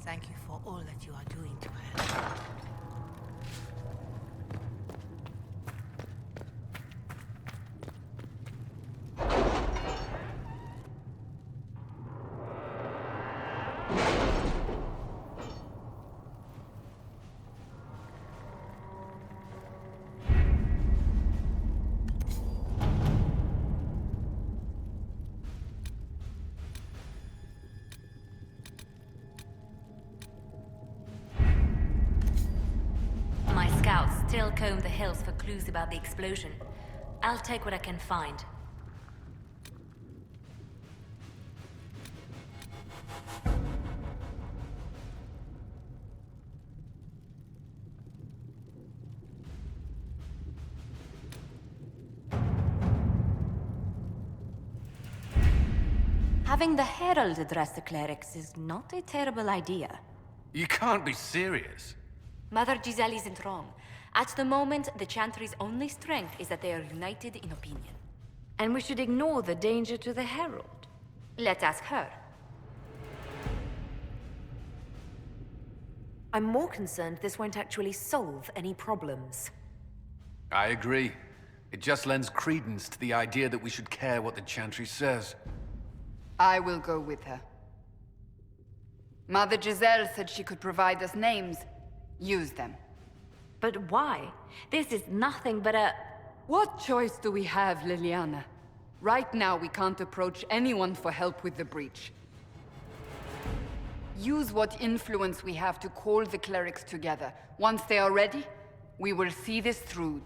Thank you for all that you are doing to her. Still comb the hills for clues about the explosion. I'll take what I can find. Having the Herald address the clerics is not a terrible idea. You can't be serious. Mother Giselle isn't wrong. At the moment, the Chantry's only strength is that they are united in opinion. And we should ignore the danger to the Herald. Let's ask her. I'm more concerned this won't actually solve any problems. I agree. It just lends credence to the idea that we should care what the Chantry says. I will go with her. Mother Giselle said she could provide us names. Use them. But why? This is nothing but a... What choice do we have, Liliana? Right now, we can't approach anyone for help with the breach. Use what influence we have to call the clerics together. Once they are ready, we will see this through.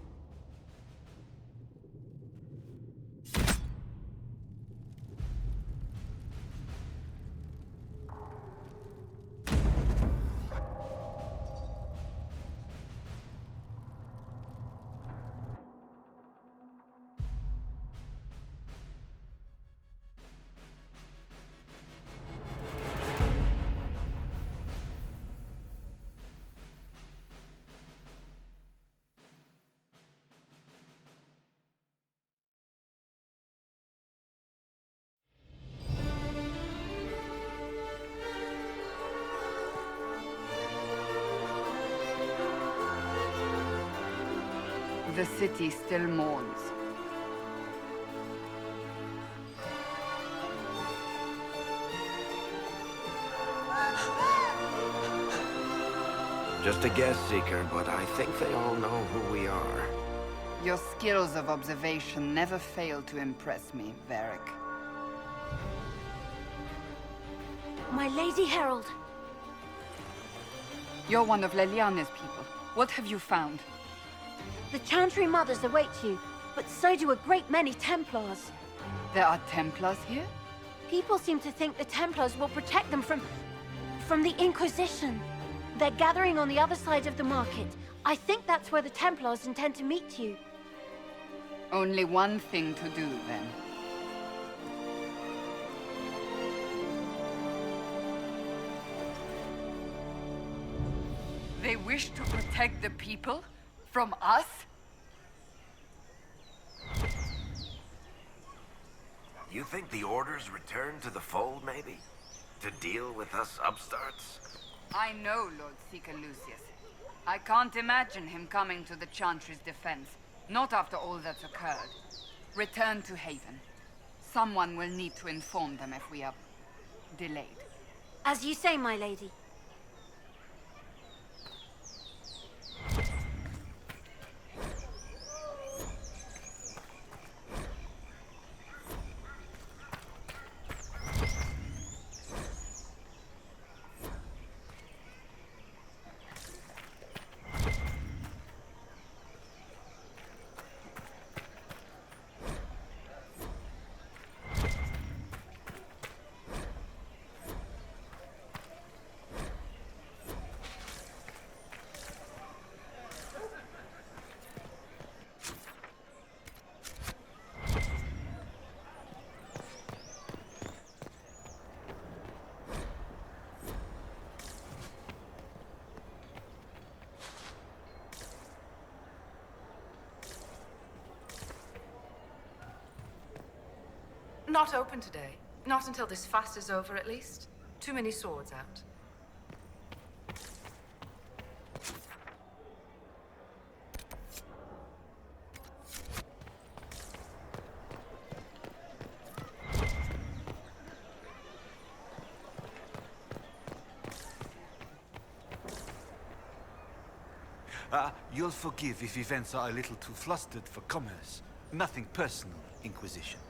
The city still mourns. Just a guess, Seeker, but I think they all know who we are. Your skills of observation never fail to impress me, Varric. My Lady Herald! You're one of Leliana's people. What have you found? The Chantry Mothers await you, but so do a great many Templars. There are Templars here? People seem to think the Templars will protect them from the Inquisition. They're gathering on the other side of the market. I think that's where the Templars intend to meet you. Only one thing to do, then. They wish to protect the people? From us? You think the Order's returned to the fold, maybe? To deal with us upstarts? I know Lord Seeker Lucius. I can't imagine him coming to the Chantry's defense. Not after all that's occurred. Return to Haven. Someone will need to inform them if we are delayed. As you say, my lady. Not open today. Not until this fast is over, at least. Too many swords out. You'll forgive if events are a little too flustered for commerce. Nothing personal, Inquisition.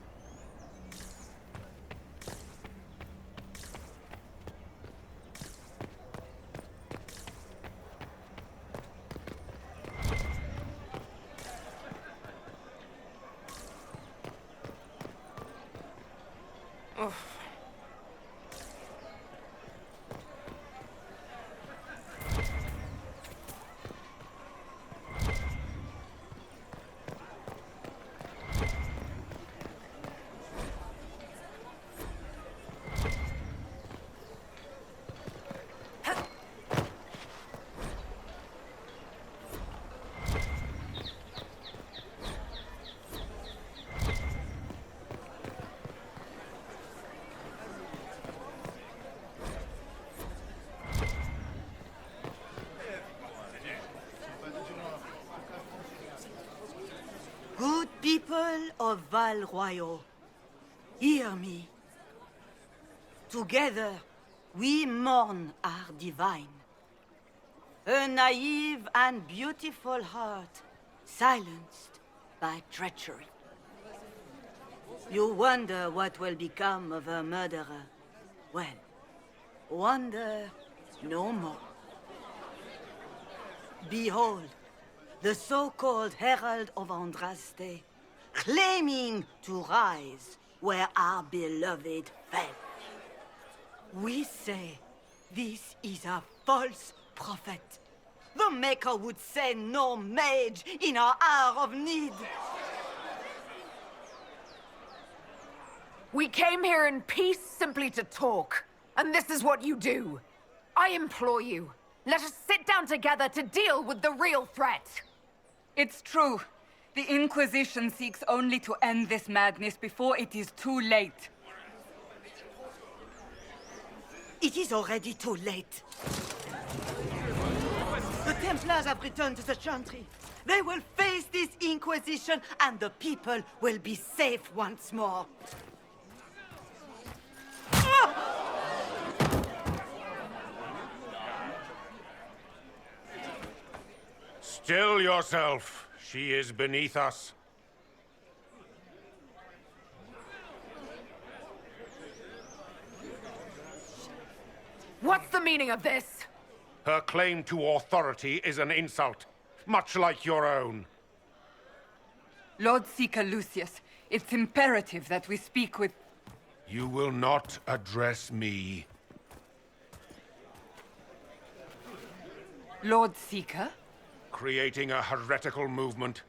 Good people of Val Royal, hear me. Together, we mourn our divine. A naive and beautiful heart, silenced by treachery. You wonder what will become of a murderer. Well, wonder no more. Behold, the so-called Herald of Andraste, claiming to rise where our beloved fell. We say this is a false prophet. The Maker would send no mage in our hour of need. We came here in peace simply to talk, and this is what you do. I implore you, let us sit down together to deal with the real threat. It's true. The Inquisition seeks only to end this madness before it is too late. It is already too late. The Templars have returned to the Chantry. They will face this Inquisition, and the people will be safe once more. Still yourself. She is beneath us. What's the meaning of this? Her claim to authority is an insult, much like your own. Lord Seeker Lucius, it's imperative that we speak with... You will not address me. Lord Seeker? Creating a heretical movement.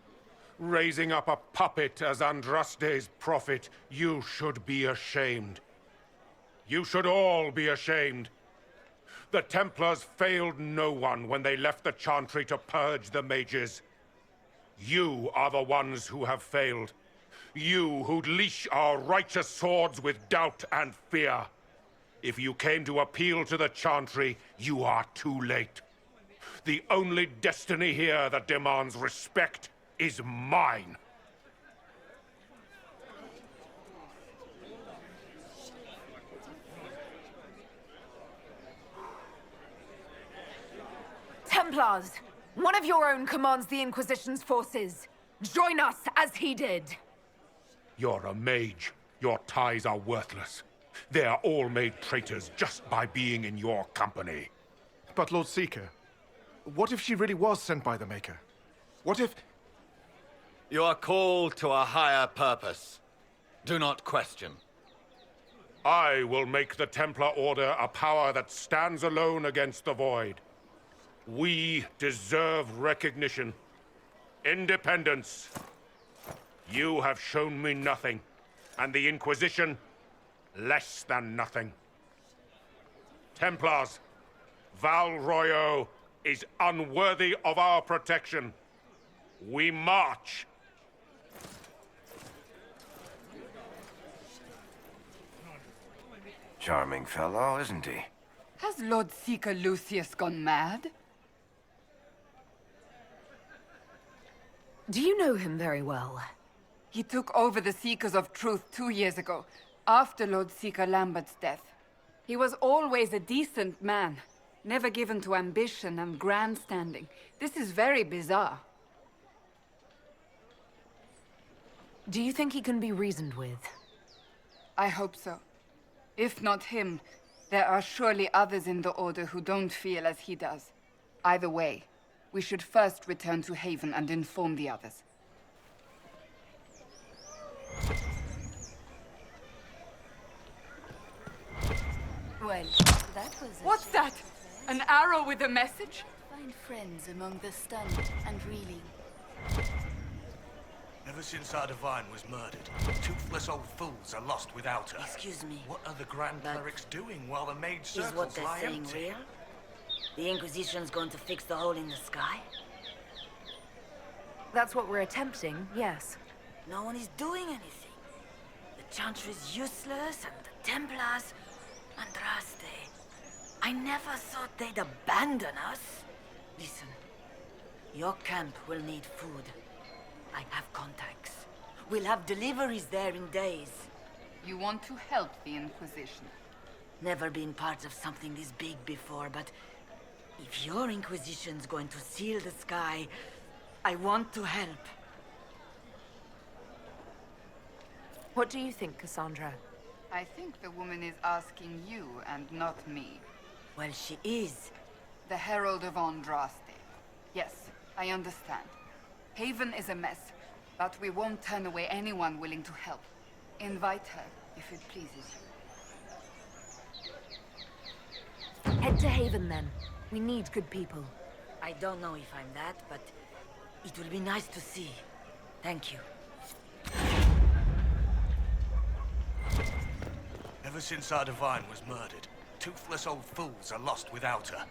Raising up a puppet as Andraste's prophet. You should be ashamed. You should all be ashamed. The Templars failed no one when they left the Chantry to purge the mages. You are the ones who have failed. You who'd leash our righteous swords with doubt and fear. If you came to appeal to the Chantry, you are too late. The only destiny here that demands respect is mine. Templars, one of your own commands the Inquisition's forces. Join us as he did. You're a mage. Your ties are worthless. They are all made traitors just by being in your company. But Lord Seeker, what if she really was sent by the Maker? What if... You are called to a higher purpose. Do not question. I will make the Templar Order a power that stands alone against the Void. We deserve recognition. Independence. You have shown me nothing, and the Inquisition, less than nothing. Templars, Val Royal is unworthy of our protection. We march. Charming fellow, isn't he? Has Lord Seeker Lucius gone mad? Do you know him very well? He took over the Seekers of Truth 2 years ago, after Lord Seeker Lambert's death. He was always a decent man, Never given to ambition and grandstanding. This is very bizarre. Do you think he can be reasoned with? I hope so. If not him, there are surely others in the Order who don't feel as he does. Either way, we should first return to Haven and inform the others. Well, that was a What's that? An arrow with a message? Find friends among the stunned and reeling. Ever since our Divine was murdered, toothless old fools are lost without her. Excuse me. What are the Grand But Clerics doing while the Mage Is Circles what they're lie saying empty? real? The Inquisition's going to fix the hole in the sky? That's what we're attempting, yes. No one is doing anything. The Chantry is useless, and the Templars... Andraste. I never thought they'd abandon us. Listen, your camp will need food. I have contacts. We'll have deliveries there in days. You want to help the Inquisition? Never been part of something this big before, but if your Inquisition's going to seal the sky, I want to help. What do you think, Cassandra? I think the woman is asking you and not me. Well, she is. The Herald of Andraste. Yes, I understand. Haven is a mess, but we won't turn away anyone willing to help. Invite her, if it pleases you. Head to Haven, then. We need good people. I don't know if I'm that, but it will be nice to see. Thank you. Ever since our Divine was murdered, toothless old fools are lost without her.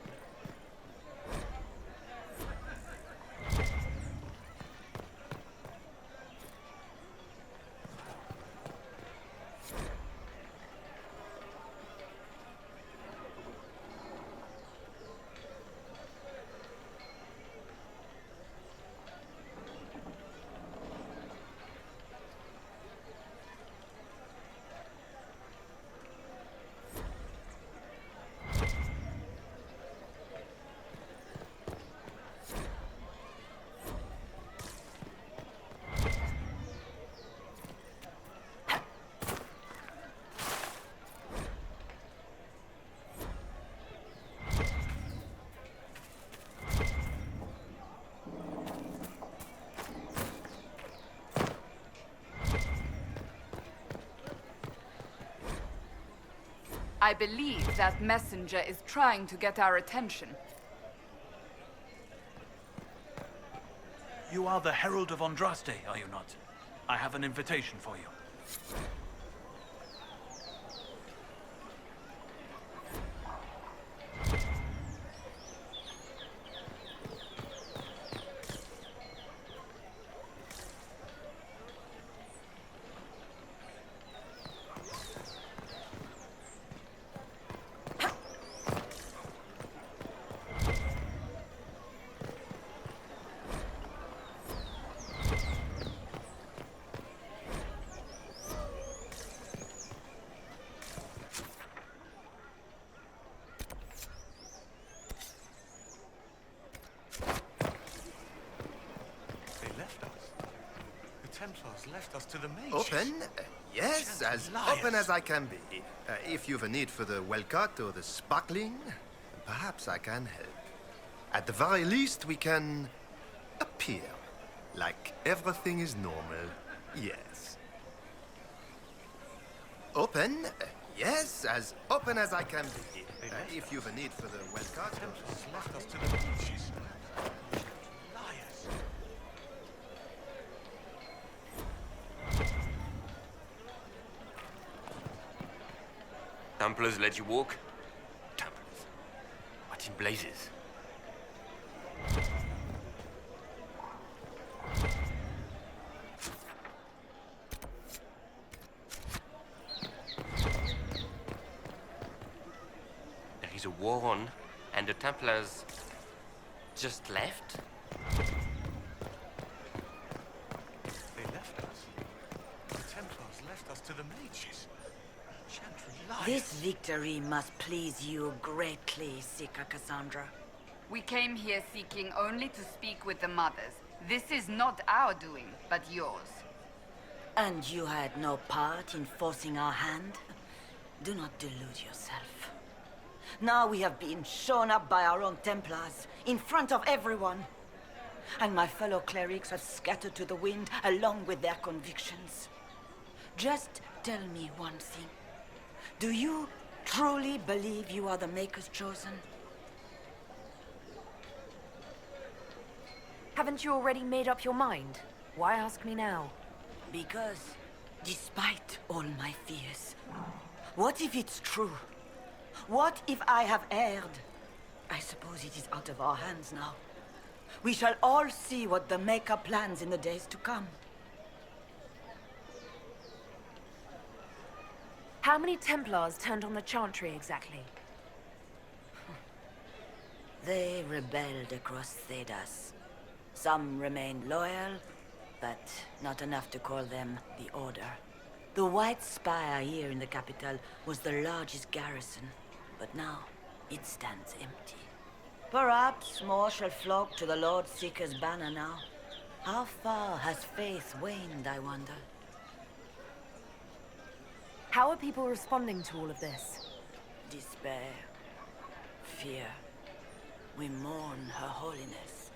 I believe that messenger is trying to get our attention. You are the Herald of Andraste, are you not? I have an invitation for you. Templars left us to the mages. Open? Yes, as open as I can be. If you've a need for the well-cut or the sparkling, perhaps I can help. At the very least, we can appear like everything is normal. Yes. Open? Yes, as open as I can be. If you've a need for the well-cut... Templars left us to the mages. Liars. Templars let you walk? Templars? What in blazes? There is a war on, and the Templars just left? They left us. The Templars left us to the mages. This victory must please you greatly, Seeker Cassandra. We came here seeking only to speak with the mothers. This is not our doing, but yours. And you had no part in forcing our hand? Do not delude yourself. Now we have been shown up by our own Templars, in front of everyone. And my fellow clerics have scattered to the wind along with their convictions. Just tell me one thing. Do you truly believe you are the Maker's chosen? Haven't you already made up your mind? Why ask me now? Because, despite all my fears, what if it's true? What if I have erred? I suppose it is out of our hands now. We shall all see what the Maker plans in the days to come. How many Templars turned on the Chantry exactly? They rebelled across Thedas. Some remained loyal, but not enough to call them the Order. The White Spire here in the capital was the largest garrison, but now it stands empty. Perhaps more shall flock to the Lord Seeker's banner now. How far has faith waned, I wonder? How are people responding to all of this? Despair. Fear. We mourn Her Holiness.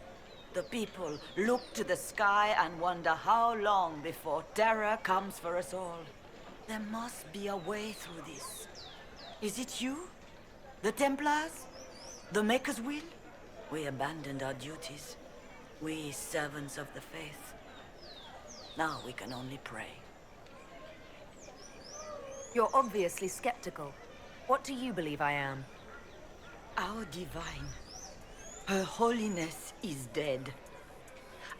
The people look to the sky and wonder how long before terror comes for us all. There must be a way through this. Is it you? The Templars? The Maker's will? We abandoned our duties. We servants of the faith. Now we can only pray. You're obviously skeptical. What do you believe I am? Our divine. Her Holiness is dead.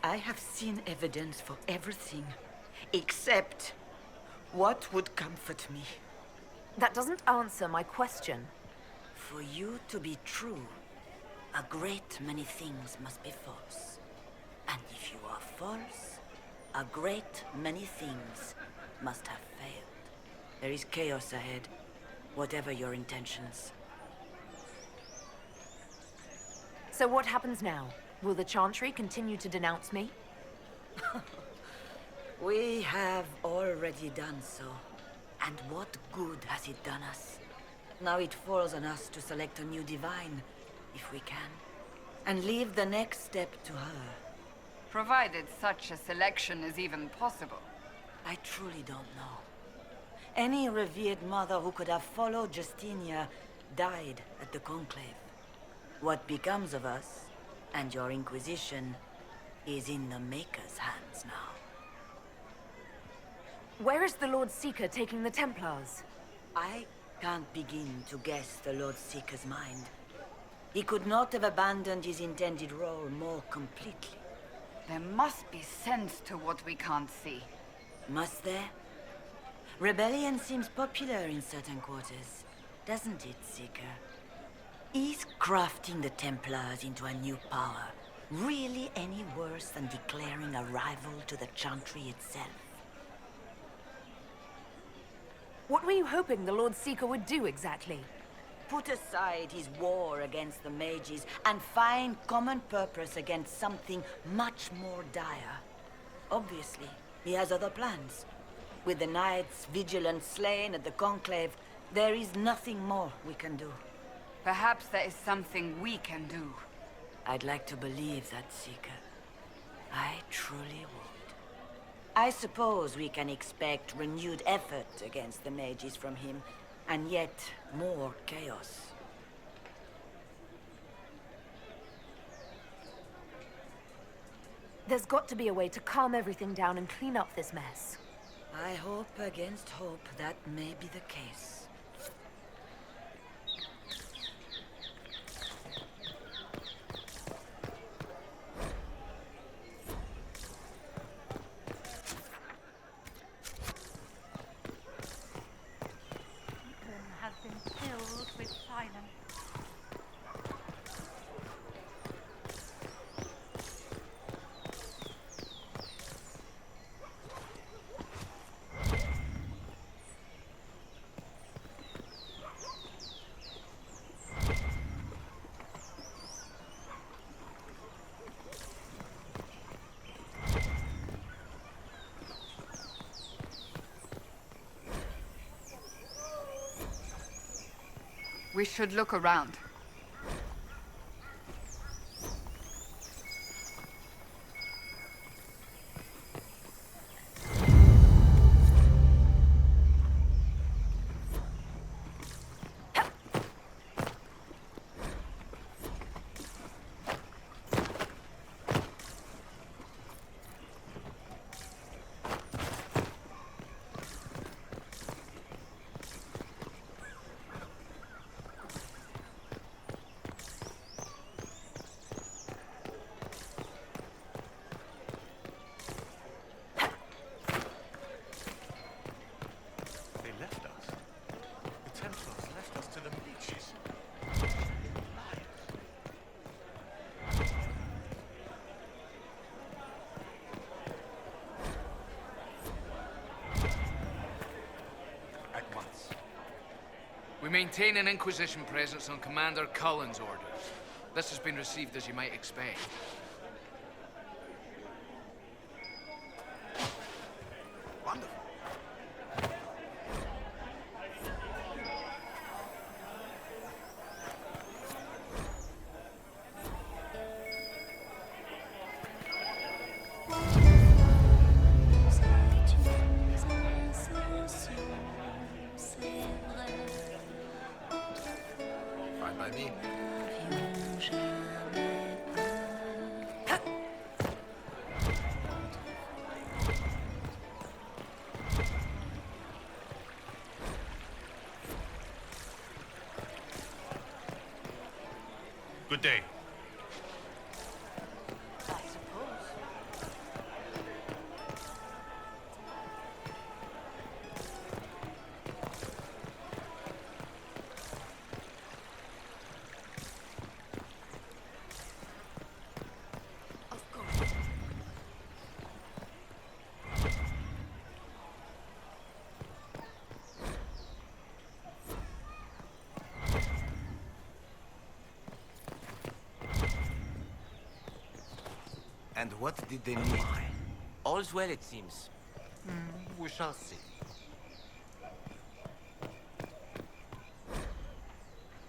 I have seen evidence for everything, except what would comfort me. That doesn't answer my question. For you to be true, a great many things must be false. And if you are false, a great many things must have failed. There is chaos ahead, whatever your intentions. So what happens now? Will the Chantry continue to denounce me? We have already done so. And what good has it done us? Now it falls on us to select a new divine, if we can, and leave the next step to her. Provided such a selection is even possible. I truly don't know. Any revered mother who could have followed Justinia died at the Conclave. What becomes of us, and your Inquisition, is in the Maker's hands now. Where is the Lord Seeker taking the Templars? I can't begin to guess the Lord Seeker's mind. He could not have abandoned his intended role more completely. There must be sense to what we can't see. Must there? Rebellion seems popular in certain quarters, doesn't it, Seeker? Is crafting the Templars into a new power really any worse than declaring a rival to the Chantry itself? What were you hoping the Lord Seeker would do exactly? Put aside his war against the mages and find common purpose against something much more dire. Obviously, he has other plans. With the knights vigilant slain at the Conclave, there is nothing more we can do. Perhaps there is something we can do. I'd like to believe that, Seeker. I truly would. I suppose we can expect renewed effort against the mages from him, and yet more chaos. There's got to be a way to calm everything down and clean up this mess. I hope against hope that may be the case. Has been filled with silence. We should look around. We maintain an Inquisition presence on Commander Cullen's orders. This has been received as you might expect. Wonderful. Fine by me. Good day. And what did they need? All's well, it seems. We shall see.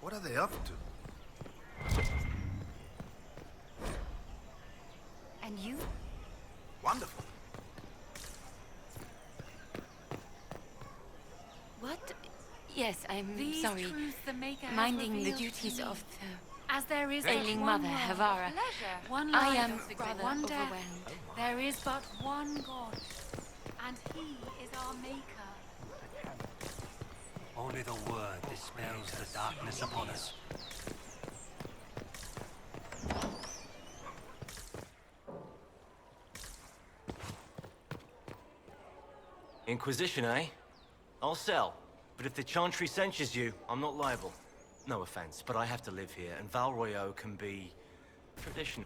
What are they up to? And you? Wonderful. What? Yes, I'm These sorry. truths the Maker has Minding the revealed duties to me. of the As there is ailing but mother, one world, Havara. one I life, am rather one death. overwhelmed. There is but one God, and He is our Maker. Only the word dispels the darkness upon us. Inquisition, eh? I'll sell. But if the Chantry censures you, I'm not liable. No offense, but I have to live here, and Val Royeaux can be traditional.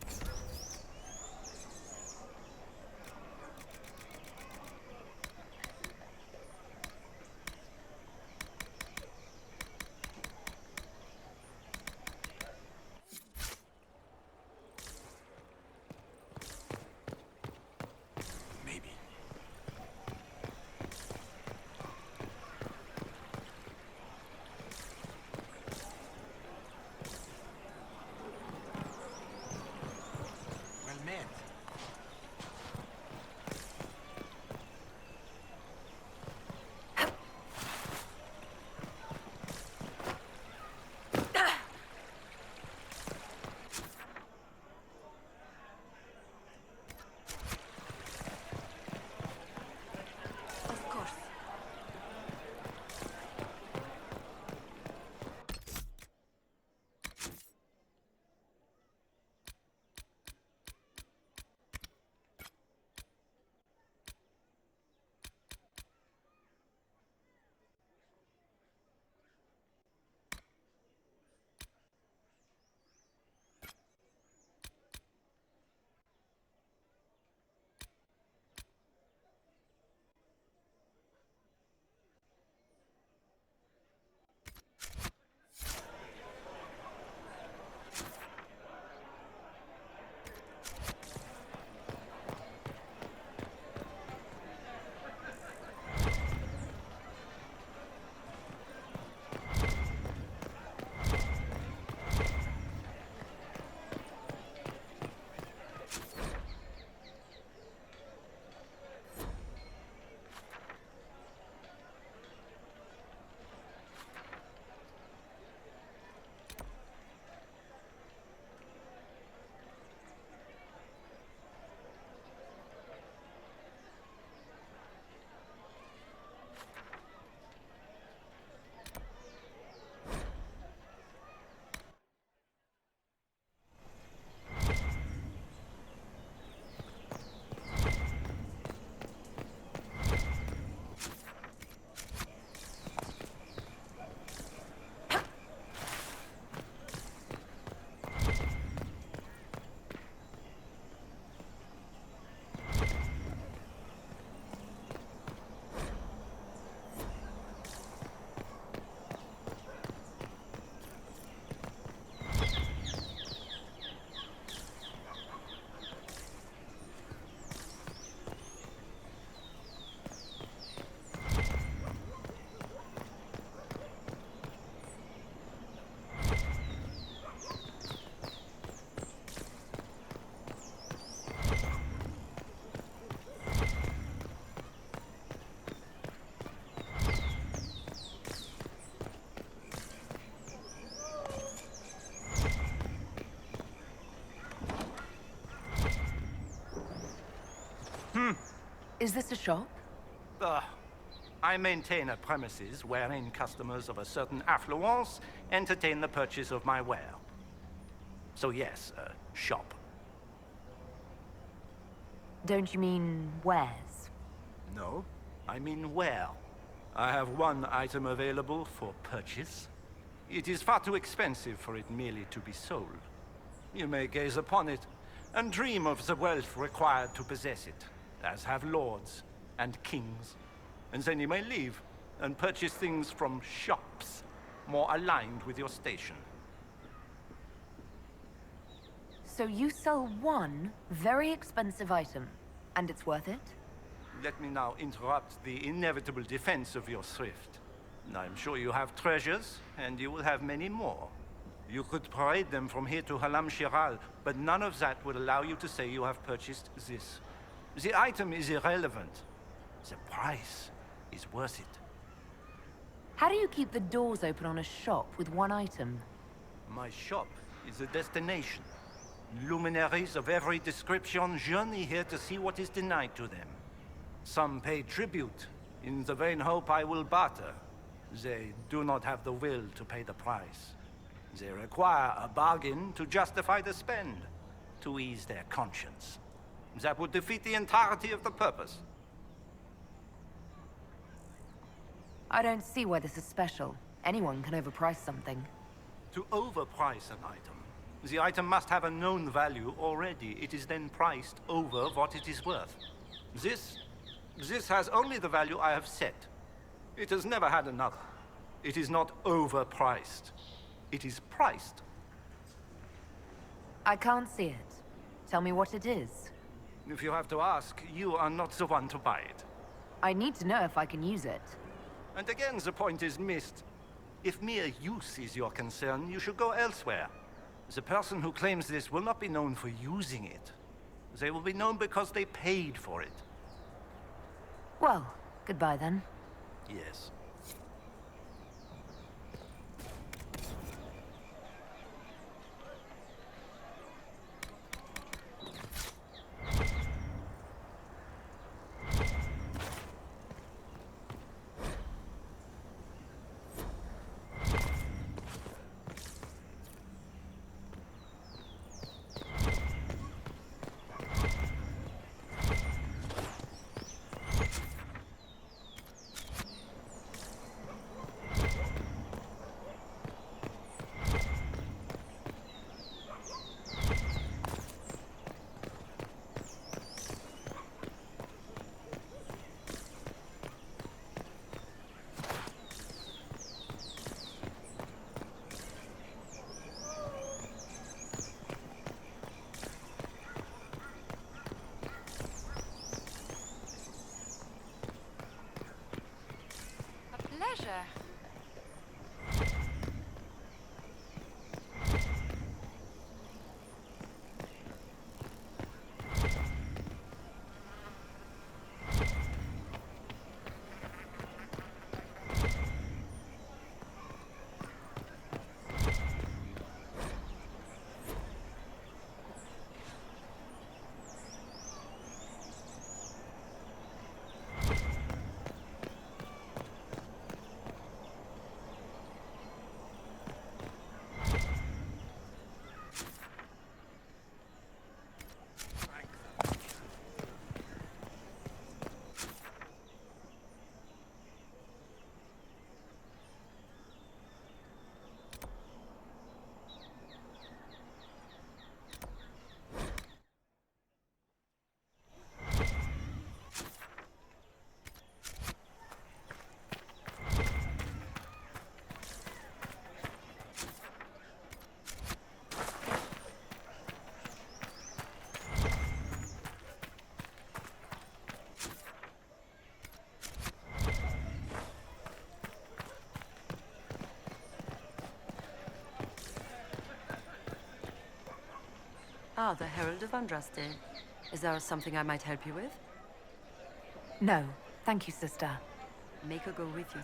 Maybe. Is this a shop? I maintain a premises wherein customers of a certain affluence entertain the purchase of my ware. So yes, a shop. Don't you mean wares? No, I mean ware. I have one item available for purchase. It is far too expensive for it merely to be sold. You may gaze upon it and dream of the wealth required to possess it, as have lords and kings. And then you may leave and purchase things from shops more aligned with your station. So you sell one very expensive item, and it's worth it? Let me now interrupt the inevitable defense of your thrift. I'm sure you have treasures, and you will have many more. You could parade them from here to Halam Shiral, but none of that would allow you to say you have purchased this. The item is irrelevant. The price is worth it. How do you keep the doors open on a shop with one item? My shop is a destination. Luminaries of every description journey here to see what is denied to them. Some pay tribute, in the vain hope I will barter. They do not have the will to pay the price. They require a bargain to justify the spend, to ease their conscience. That would defeat the entirety of the purpose. I don't see why this is special. Anyone can overprice something. To overprice an the item must have a known value already. It is then priced over what it is worth. This has only the value I have set. It has never had another. It is not overpriced. It is priced. I can't see it. Tell me what it is. If you have to ask, you are not the one to buy it. I need to know if I can use it. And again, the point is missed. If mere use is your concern, you should go elsewhere. The person who claims this will not be known for using it. They will be known because they paid for it. Well, goodbye then. Yes. Pleasure. Ah, the Herald of Andraste. Is there something I might help you with? No, thank you, sister. Make her go with you.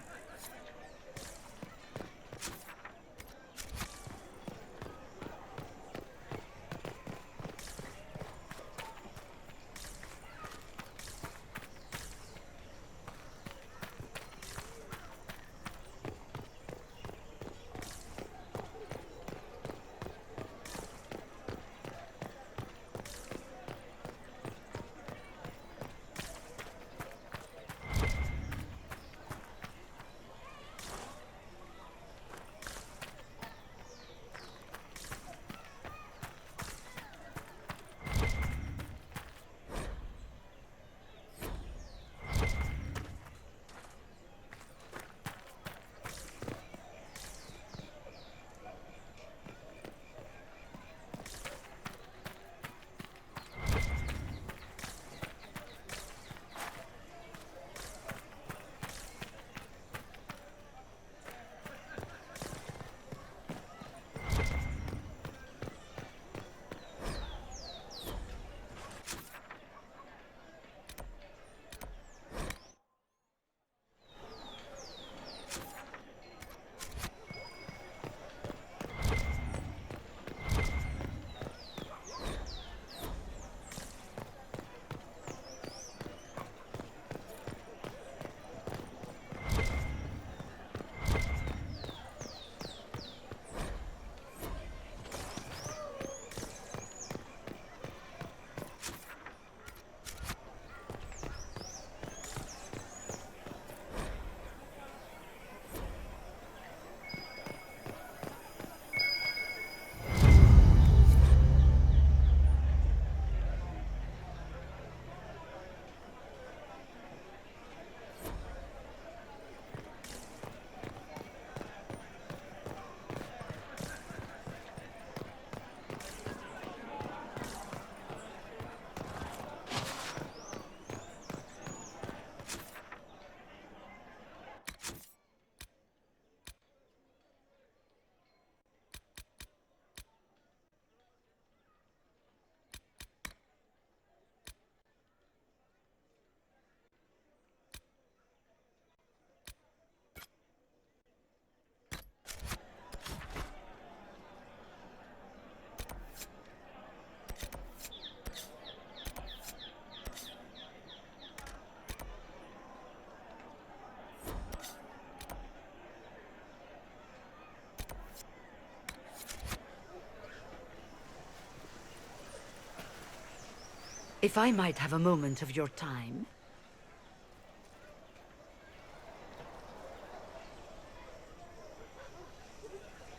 If I might have a moment of your time.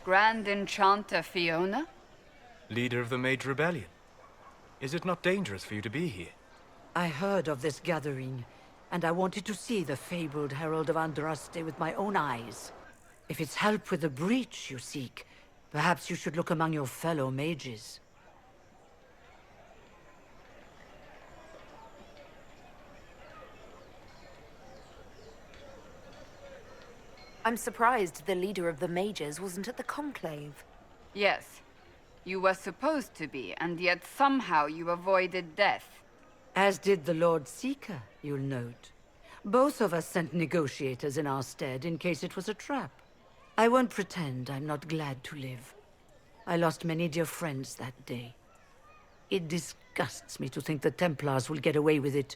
Grand Enchanter Fiona? Leader of the Mage Rebellion. Is it not dangerous for you to be here? I heard of this gathering, and I wanted to see the fabled Herald of Andraste with my own eyes. If it's help with the breach you seek, perhaps you should look among your fellow mages. I'm surprised the leader of the mages wasn't at the conclave. Yes. You were supposed to be, and yet somehow you avoided death. As did the Lord Seeker, you'll note. Both of us sent negotiators in our stead in case it was a trap. I won't pretend I'm not glad to live. I lost many dear friends that day. It disgusts me to think the Templars will get away with it.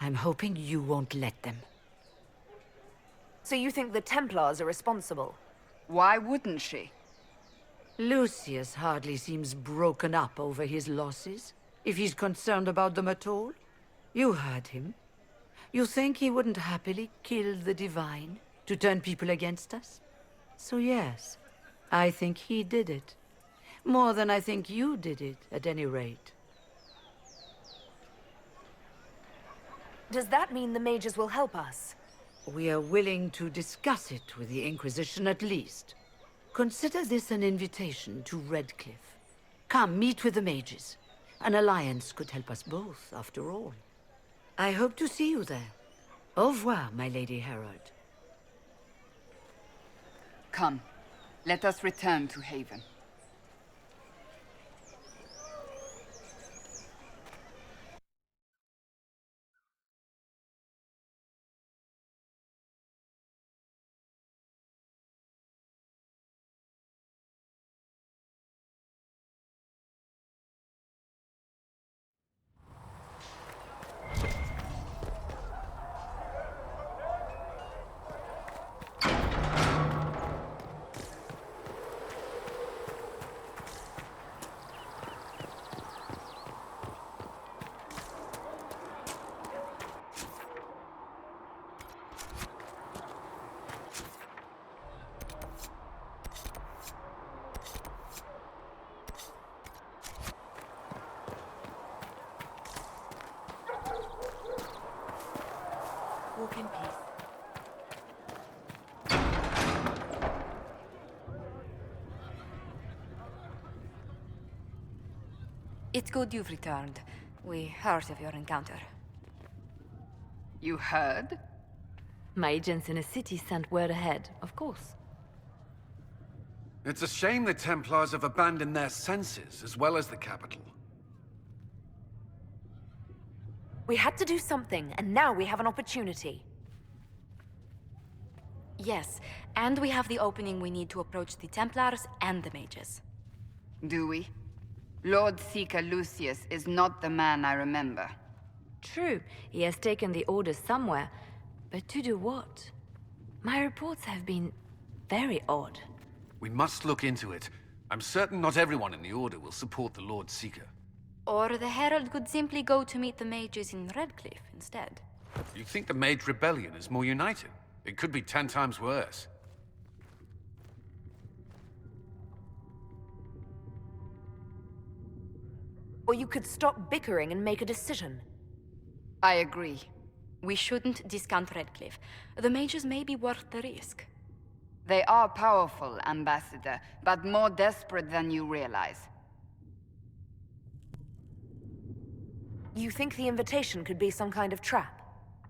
I'm hoping you won't let them. So you think the Templars are responsible? Why wouldn't she? Lucius hardly seems broken up over his losses, if he's concerned about them at all. You heard him. You think he wouldn't happily kill the Divine to turn people against us? So yes, I think he did it. More than I think you did it, at any rate. Does that mean the mages will help us? We are willing to discuss it with the Inquisition at least. Consider this an invitation to Redcliffe. Come, meet with the mages. An alliance could help us both, after all. I hope to see you there. Au revoir, my Lady Herald. Come, let us return to Haven. Walk in peace. It's good you've returned. We heard of your encounter. You heard? My agents in the city sent word ahead, of course. It's a shame the Templars have abandoned their senses, as well as the capital. We had to do something, and now we have an opportunity. Yes, and we have the opening we need to approach the Templars and the mages. Do we? Lord Seeker Lucius is not the man I remember. True, he has taken the orders somewhere, but to do what? My reports have been very odd. We must look into it. I'm certain not everyone in the Order will support the Lord Seeker. Or the Herald could simply go to meet the mages in Redcliffe instead. You think the Mage Rebellion is more united? It could be 10 times worse. Or you could stop bickering and make a decision. I agree. We shouldn't discount Redcliffe. The mages may be worth the risk. They are powerful, Ambassador, but more desperate than you realize. You think the invitation could be some kind of trap?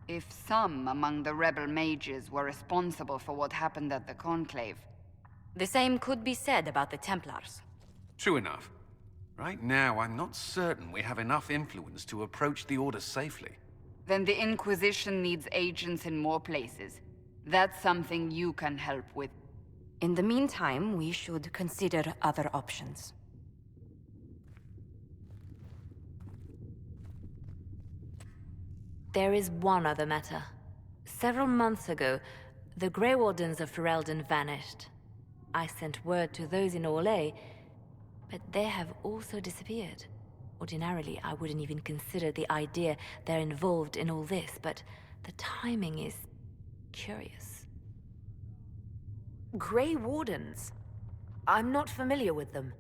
If some among the rebel mages were responsible for what happened at the Conclave. The same could be said about the Templars. True enough. Right now, I'm not certain we have enough influence to approach the Order safely. Then the Inquisition needs agents in more places. That's something you can help with. In the meantime, we should consider other options. There is one other matter. Several months ago, the Grey Wardens of Ferelden vanished. I sent word to those in Orlais, but they have also disappeared. Ordinarily, I wouldn't even consider the idea they're involved in all this, but the timing is curious. Grey Wardens? I'm not familiar with them.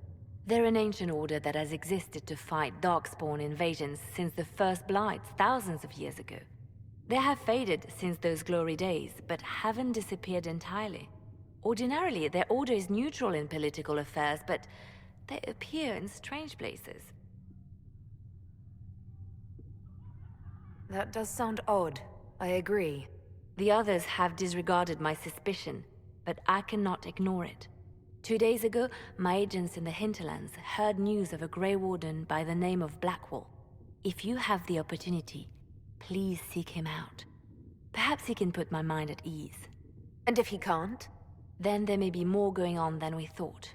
They're an ancient order that has existed to fight Darkspawn invasions since the First Blights thousands of years ago. They have faded since those glory days, but haven't disappeared entirely. Ordinarily, their order is neutral in political affairs, but they appear in strange places. That does sound odd. I agree. The others have disregarded my suspicion, but I cannot ignore it. 2 days ago, my agents in the hinterlands heard news of a Grey Warden by the name of Blackwall. If you have the opportunity, please seek him out. Perhaps he can put my mind at ease. And if he can't? Then there may be more going on than we thought.